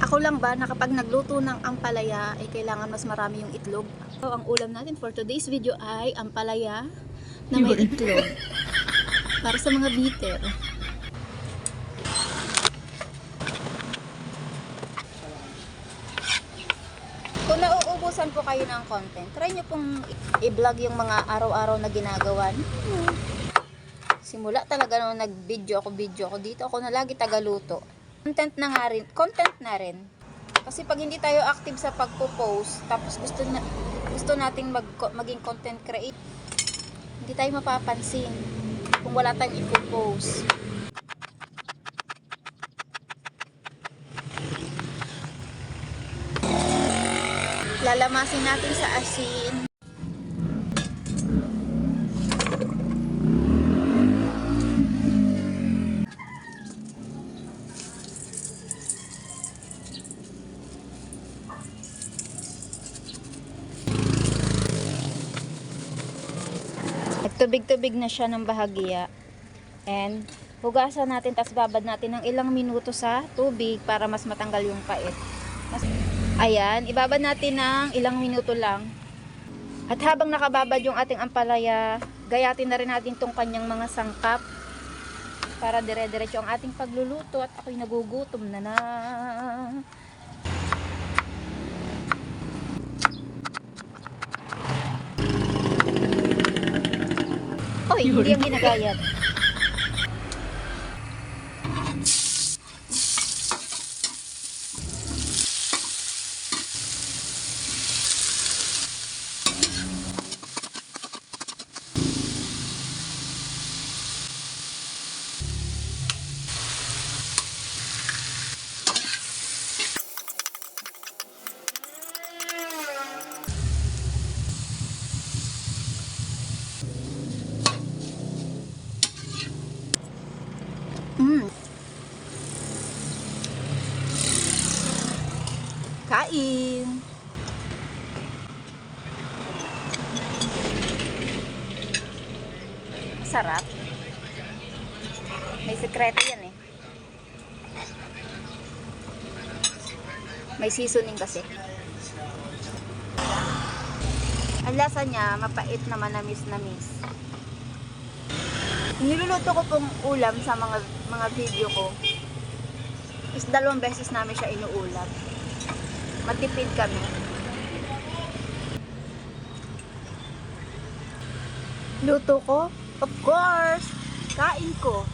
Ako lang ba na kapag nagluto ng ampalaya ay kailangan mas marami yung itlog? So, ang ulam natin for today's video ay ampalaya na may itlog. Para sa mga bitter. Kung nauubusan po kayo ng content, try nyo pong i-vlog yung mga araw-araw na ginagawa niyo. Simula talaga nung nag-video ako dito, ako na lagi tagaluto. Content na rin. Kasi pag hindi tayo active sa pagpo-post, tapos gusto nating maging content creator, hindi tayo mapapansin kung wala tayong ipo-post. Lalamasin natin sa asin. Tubig-tubig na siya ng bahagya. And hugasan natin, tas babad natin ng ilang minuto sa tubig para mas matanggal yung pait. Ayan, ibabad natin ng ilang minuto lang. At habang nakababad yung ating ampalaya, gayatin na rin natin tong kanyang mga sangkap para dire-diretso ang ating pagluluto at ako'y nagugutom na. Oy, hindi yung ginagayat. Kain! Masarap. May sekreto yan eh. May seasoning kasi. Ang lasa niya, mapait na manamis-namis. Niluluto ko pong ulam sa mga video ko. Is 2 beses namin siya inuulam. Matipid kami. Luto ko? Of course! Kain ko.